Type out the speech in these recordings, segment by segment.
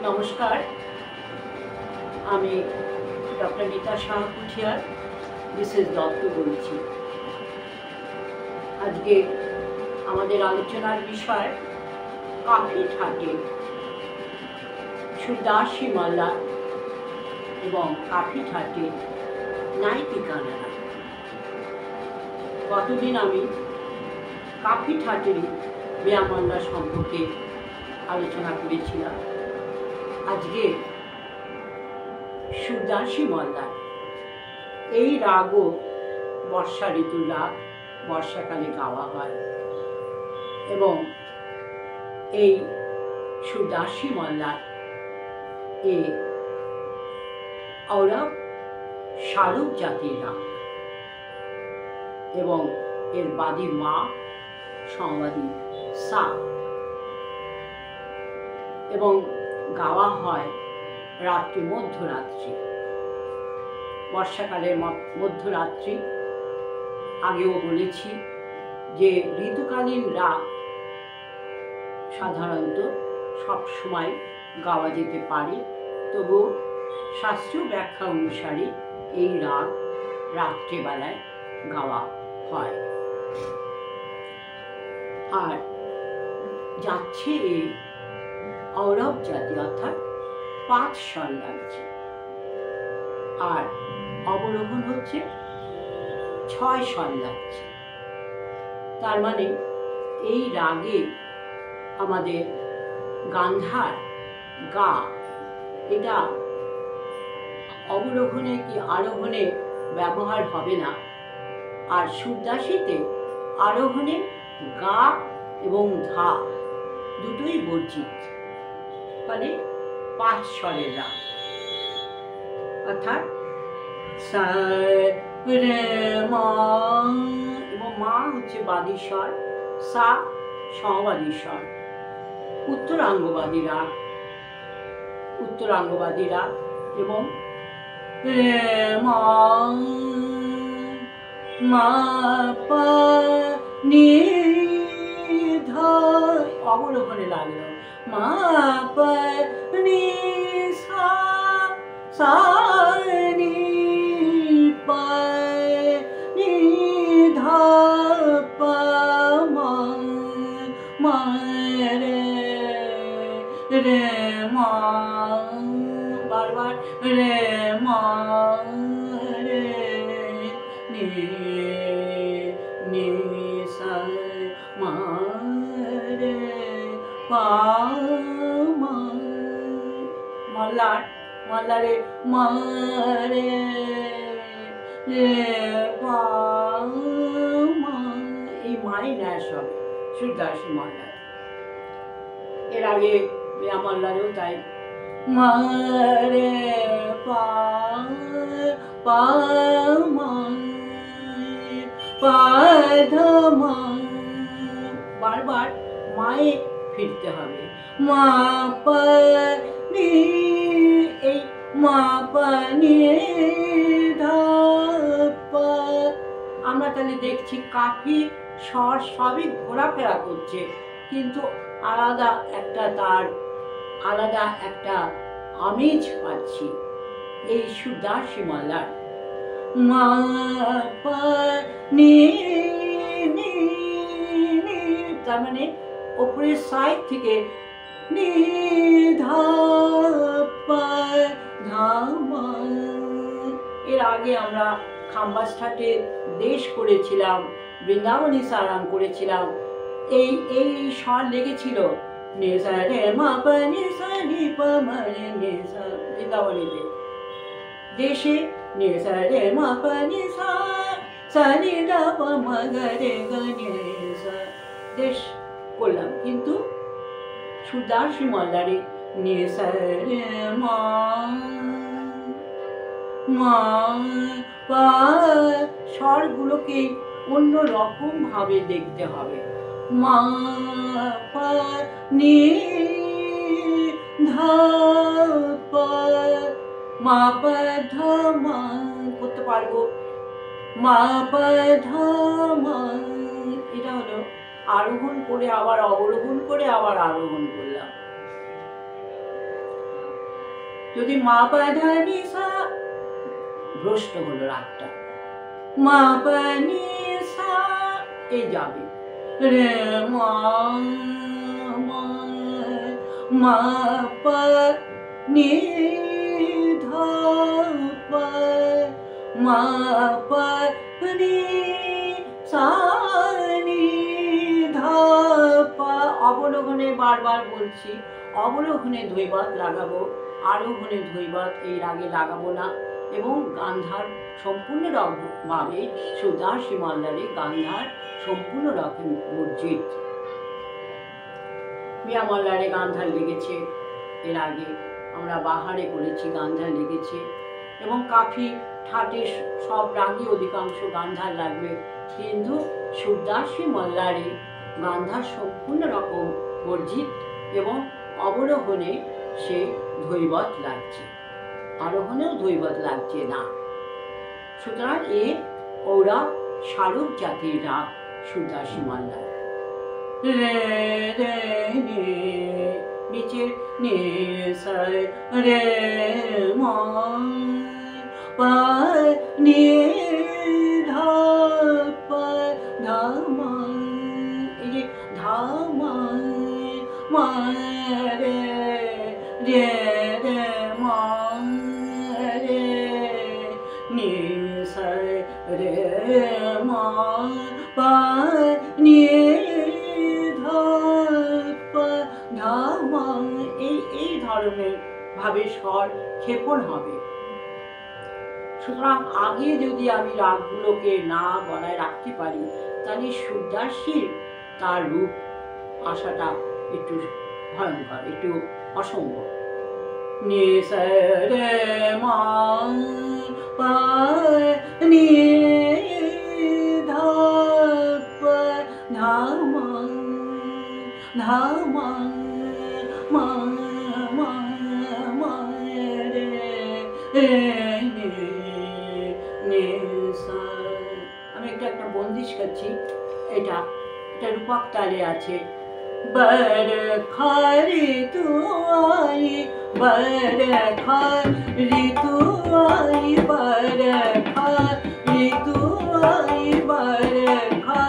नमस्कार আমি doctor Rita Shah কুঠিয়ার Mrs Dutta বলছি। আজকে আমাদের আলোচনার বিষয় কাফি ঠাটে সুরদাসী মাল্লা এবং কাফি ঠাটে নাইতিকানারা। গতদিন আমি কাফি ঠাটেরই বেয়ামাল্লা সম্পর্কে আলোচনা করেছিলাম। আজকে সুরদাসী মাল্লার এই রাগও বর্ষা ঋতুর রাগ, বর্ষাকালে গাওয়া হয় এবং এই সুরদাসী মাল্লার অরব শালুক জাতির রাগ এবং এর বাদী মা সংবাদী সা এবং গাওয়া হয় রাত্রি মধ্যরাত্রি, বর্ষাকালের মধ্যরাত্রি। আগেও বলেছি যে ঋতুকালীন রাগ সাধারণত সব সময় গাওয়া যেতে পারে, তবু শাস্ত্রীয় ব্যাখ্যা অনুসারে এই রাগ রাত্রেবেলায় গাওয়া হয়। আর যাচ্ছে এই অরব জাতি, অর্থাৎ 5 স্বর লাগছে, আর অবরোহণ হচ্ছে 6 স্বর লাগছে। তার মানে এই রাগে আমাদের গান্ধার গা, এটা অবরোহণে কি আরোহণে ব্যবহার হবে না, আর সুরদাসীতে আরোহণে গা এবং ধা দুটোই বর্জিত, ফলে 5 স্বরের রাগ, অর্থাৎ সা রে মা, এবং মা হচ্ছে বাদী স্বর, সা সমবাদী স্বর। উত্তরাঙ্গবাদী রাগ, উত্তরাঙ্গবাদী রাগ এবং রে মা মা পা নি ধা অবরোহণে লাগলো মা পা নি সা সা নি পা নি ধা পা মা মা রে রে মা, বারবার রে মা রে নি নি সা মা রে পা মা। মাল্লারে মা রে রে পা মা, এই মাই ন্যাস হবে সুরদাসী মাল্লার। এর আগে বেয়ামাল্লারেও তাই মা রে পা পা মা পা ধা মা, বারবার মায়ে ফিরতে হবে। মা পা নি, এই মা পা নি ধা পা। আমরা তাহলে দেখছি কাফি স্বর সবই ঘোরাফেরা করছে, কিন্তু আলাদা একটা তার আলাদা একটা আমেজ পাচ্ছি এই সুরদাসী মাল্লার। মা পা নি নি নি, তার মানে ওপরের সাইড থেকে নি ধা পা ধা মা। এর আগে আমরা খাম্বাস ঠাটে দেশ করেছিলাম, বৃন্দাবনী সারাং করেছিলাম, এই এই স্বর লেগেছিল নে সা রে মা পা নি সা নি পা মা রে নে সা। বৃন্দাবনীতে দেশে নে সা রে মা পা নি সা সা নি দা পা মা গা রে গা নে সা দেশ করলাম, কিন্তু সুরদাসী মাল্লারে নে সা রে মা মা পা, স্বরগুলোকে অন্য রকম ভাবে দেখতে হবে। মা পা নি ধা পা মা পা ধা মা করতে পারবো, মা পা ধা মা। এটা হলো আরোহণ করে আবার অবরোহণ করে আবার আরোহণ করলাম। যদি মা পা ধা নি সা, ভ্রষ্ট হলো রাগটা, মা পা নি সা এই যাবে, রে মা মা মা পা নি ধা পা মা পা নি সা নি ধা পা। অবলোহনে বারবার বলছি, অবলোহনে ধৈবত লাগাবো, আরোহণে ধৈবত এই রাগে লাগাবো না। এবং গান্ধার সম্পূর্ণ ভাবে সুদাসী মল্লারে গান্ধার সম্পূর্ণ রকম বর্জিত। মিয়া মল্লারে গান্ধার লেগেছে, এর আগে আমরা বাহারে করেছি গান্ধার লেগেছে, এবং কাফি ঠাটে সব রাগে অধিকাংশ গান্ধার লাগবে, কিন্তু সুদাসী মল্লারে গান্ধার সম্পূর্ণ রকম বর্জিত এবং অবরোহণে সে ধৈবত লাগছে, আরোহণেও ধৈবত লাগছে না। সুতরাং ওরা শালুক জাতির রাগ সুদাসী মল্লার। রে রে নে নিচের নে সায় রে মা পা নি ধা পা ধা মা, এই যে ধা মা মা রে রে রে মা রে নি সায় রে মা পা নি ধা পা ধা মা, এই ধরনের ভাবে স্বর ক্ষেপণ হবে। সুতরাং আগে যদি আমি রাগগুলোকে না গলায় রাখতে পারি, তাহলে সুদাসীর তার রূপ আসাটা একটু ভয়ঙ্কর, একটু অসম্ভব। নি রে মা পা নি ধা পা ধা মা ধা মা মা মা মা রে নে সা। আমি একটা বন্দিশ করছি, এটা রূপক তালে আছে। बरखा ऋतु आई, बरखा ऋतु आई, बरखा ऋतु आई, बरखा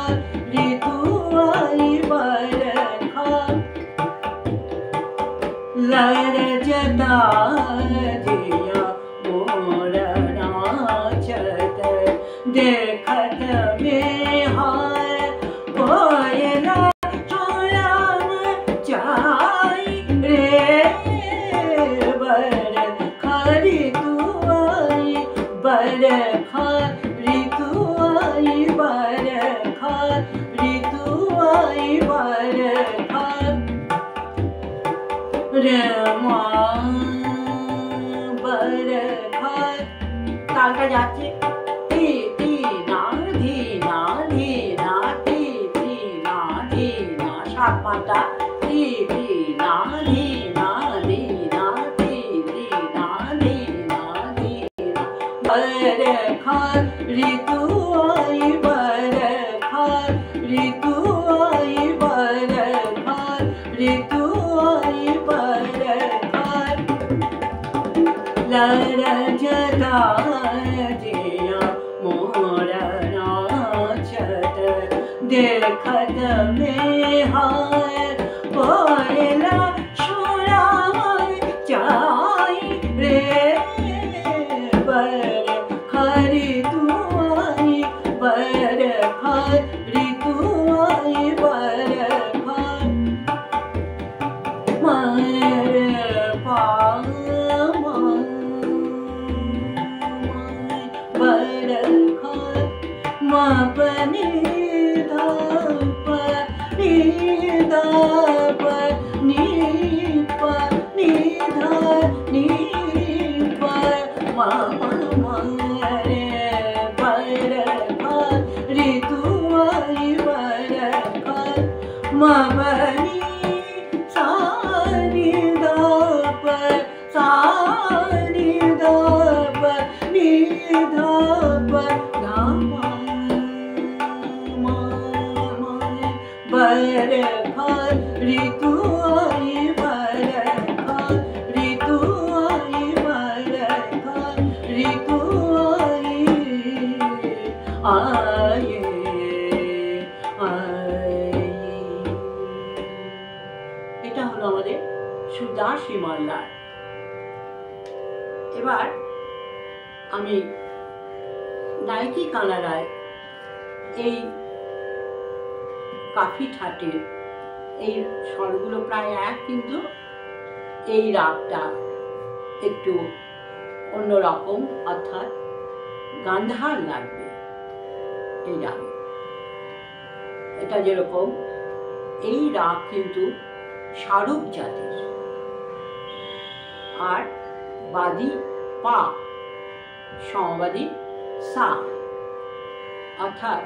ऋतु आई, बरखा लरजता दिया मोर नाचत, देखत में हाय कोयला बरखा ऋतु आई, बरखा ऋतु आई, बरखा ऋतु आई, बरखा रे मा बरखा। तालটা যাচ্ছে তি তি না ধি না ধি না তি তি না ধি না, সাত পাঁচটা তি তি না ধি না ধি না তি তি না ধি না ধি না। बरखा ऋतु आई, बरखा ऋतु आई, बरखा ऋतु आई, बरखा लरजता दिया मोर नाचत, देखत में हाय कोयला सुराय जाई रे, बरखा ऋतु आई, बरखा ऋतु आई, बरखा मार पा बरखा मा पा नि धा पा नि धा এটা হলো আমাদের সুদাসী মল্লার। এবার আমি নাইকি কানাড়ায় এই কাফি ঠাটের এই স্বরগুলো প্রায় এক, কিন্তু এই রাগটা একটু অন্যরকম, অর্থাৎ গান্ধার লাগবে এই রাগে। এটা যেরকম এই রাগ কিন্তু স্মারক জাতির, আর বাদী পা, সমবাদী সা, অর্থাৎ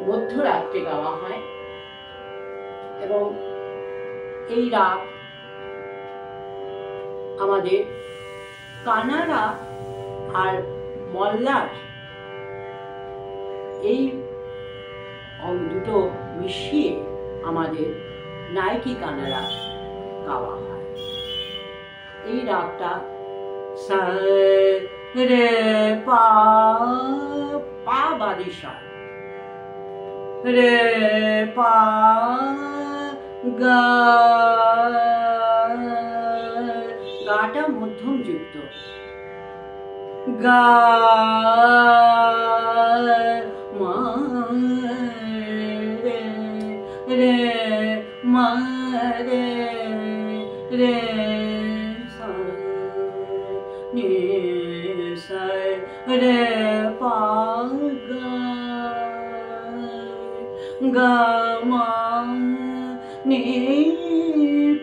মধ্যরাত্রে গাওয়া হয়। এবং এই রাগ আমাদের কানাড়া আর মল্লার এই দুটো মিশিয়ে আমাদের নাইকি কানাড়া গাওয়া হয়। এই রাগটা সা রে পা, পা বাদী সা, রে পা গা, গাটা মধ্যম যুক্ত, গা মা রে, রে মা রে, রে সা নি সা, রে পা গা, গা মা নি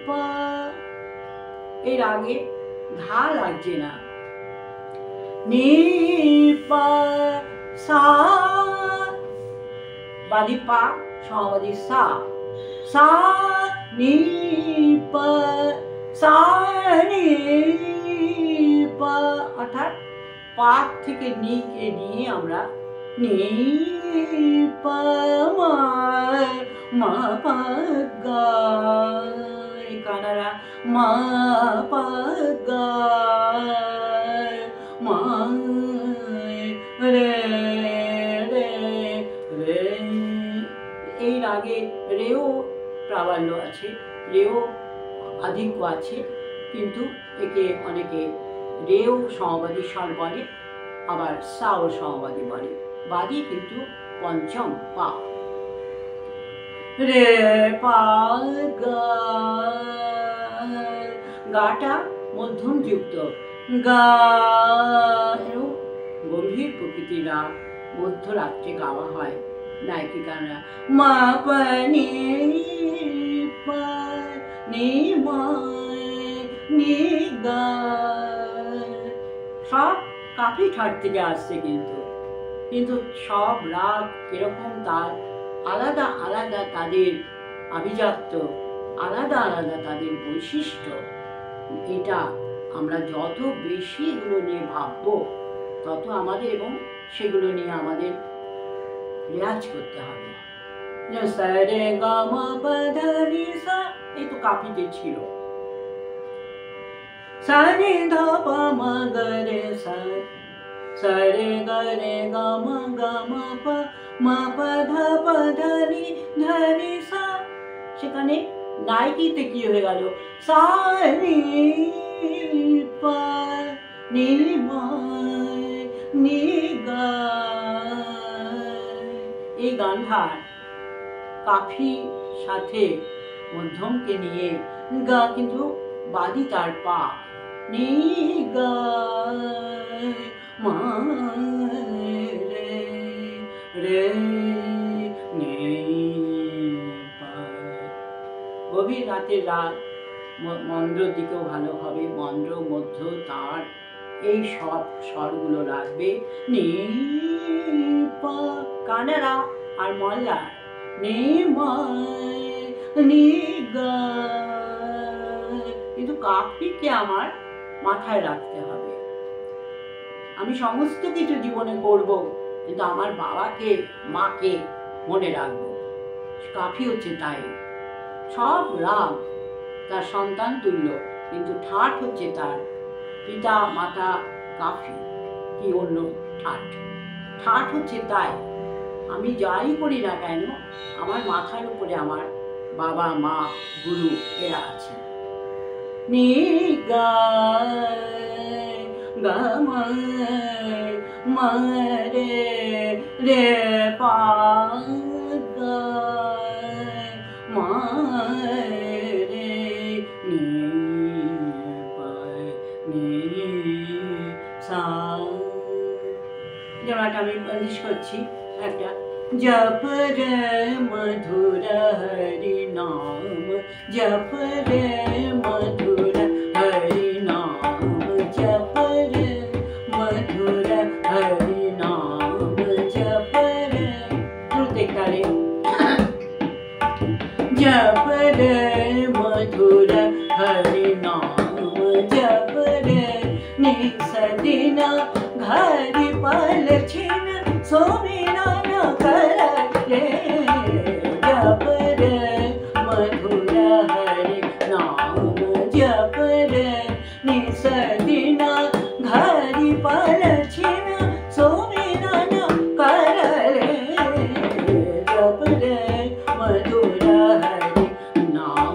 পা। এর আগে ধা লাগছে না, নি পা সা, বাদী পা সমবাদী সা, সা নি পা, সা নি পা, অর্থাৎ পা থেকে নি কে নিয়ে আমরা নি পা মা, মা পা গা, এই কানাড়া মা পা গা, মা রে রে রে। এই রাগে রেও প্রাবল্য আছে, রেও আধিক্য আছে, কিন্তু একে অনেকে রেও সমবাদী স্বর বলে, আবার সাও সমবাদী বলে। বাদী কিন্তু পঞ্চম পা, রে পা গা, গাটা মধ্যম যুক্ত, গা গম্ভীর প্রকৃতির রাগ মধ্যরাত্রে গাওয়া হয় নাইকি কানাড়া। মা পা নি পা নি মা নি গা, সব কাফি ঠাট থেকে আসছে, কিন্তু সব রাগ এরকম, তার আলাদা আলাদা তাদের আভিজাত্য, আলাদা আলাদা তাদের বৈশিষ্ট্য। এটা আমরা যত বেশি এগুলো নিয়ে ভাববো, তত আমাদের এবং সেগুলো নিয়ে আমাদের রেয়াজ করতে হবে। সা রে গা মা পা ধা নি সা, এই তো কাফিতে ছিল। সা নি ধা পা মা গা রে সা, সা রে গা মা পা, মা পা ধা নি সা। সেখানে নাইকিতে কি হয়ে গেল, সা নি পা নি মা নি গা। এই গান্ধার কাফি সাথে মধ্যমকে নিয়ে গা, কিন্তু বাদী তার পা, নি গা মা রে রে নি পা। গভীর রাতের রাগ মন্দ্রর দিকেও ভালো হবে, মন্দ্র মধ্য তার এই সব স্বরগুলো লাগবে। নি পা কানাড়া আর মল্লার, নি মা নি গা। কিন্তু কাফিকে আমার মাথায় রাখতে হবে। আমি সমস্ত কিছু জীবনে করব, কিন্তু আমার বাবাকে মাকে মনে রাখবো। কাফি হচ্ছে তাই, সব রাগ তার সন্তান তুল্য, কিন্তু ঠাট হচ্ছে তার পিতা মাতা কাফি কি অন্য ঠাট। ঠাট হচ্ছে তাই আমি যাই করি না কেন, আমার মাথার উপরে আমার বাবা মা গুরু এরা আছেন। নি গা গা মা রে রে পা গা মা রে নি পা নি সা। যেমন আমি বন্দিশ করছি একটা, जप रे मधुर हरि नाम, जप रे मधुर हरि नाम, जप रे मधुर हरि नाम, जप रे ताले जप रे मधुर हरि नाम, जप रे निसदिना घरि पल छिन सोमिना जप रे मधुर हरि नाम, जप रे निसदिना घरि पल छिन सोमिरन कर रे, जप रे मधुर हरि नाम,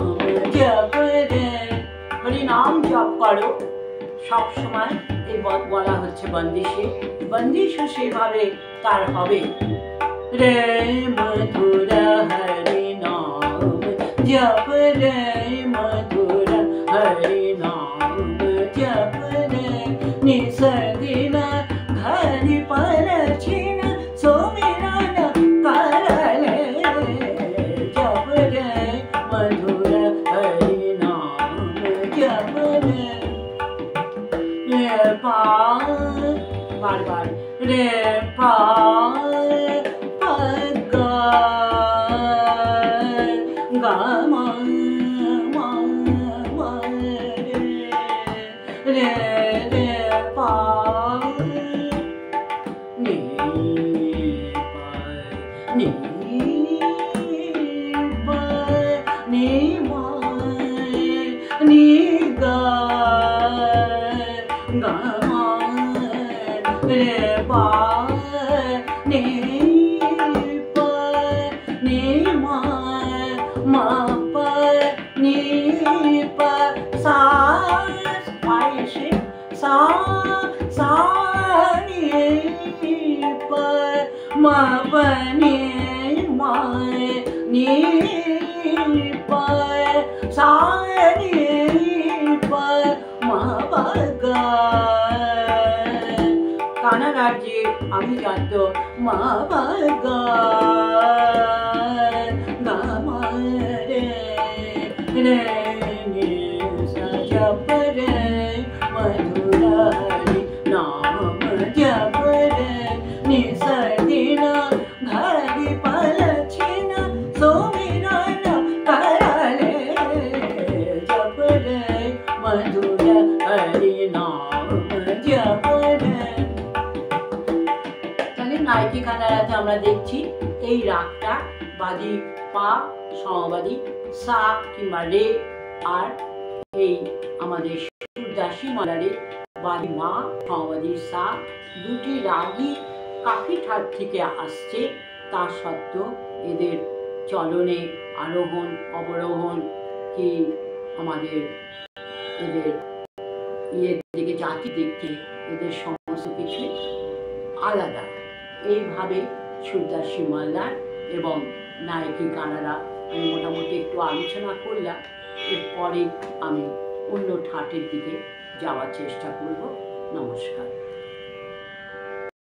जप रे हरि नाम जप करो सब समय। এই বলা হচ্ছে বন্দিশে, বন্দিশও সেভাবে তার হবে। রে মধুর হরি নাম, জপ রে মধুর হরি নাম, জপ রে নিসদিনা ঘরি পল छिन सोमिरन कर रे, जप रे मधुर हरि नाम, जप रे पा बार बार रे पा गा गा मा रे रे पा नी पा नी पा नी मा नी गा गा मा रे पा नी पा नी मा मा पा नी पा सा पाइशे सा सा नी पा मा पा नी मा नी पा सा नी पा मा पा गा। কানা রাজ্যে আমি জানত মা পা গা গা মা রে রে নি সা, জপ রে মধুর হরি নাম, জপ রে নিসদিনা ঘরি পল छिन सोमिरन कर रे, जप रे मधुर हरि नाम, जप रे। নাইকি কানাড়াতে আমরা দেখছি এই রাগটা বাদি পা সমবাদী সা কিংবা রে, আর এই আমাদের সুরদাসী মালারে বাদি মা সমবাদী সা, দুটি রাগই কাফি ঠাট থেকে আসছে। তা সত্ত্বেও এদের চলনে আরোহণ অবরোহণ কি আমাদের এদের ইয়ের দিকে জাতি দেখতে এদের সমস্ত কিছু আলাদা। এইভাবে সুরদাসী মাল্লার এবং নায়কি গানারা আমি মোটামুটি একটু আলোচনা করলাম। এরপরে আমি অন্য ঠাটের দিকে যাওয়ার চেষ্টা করব। নমস্কার।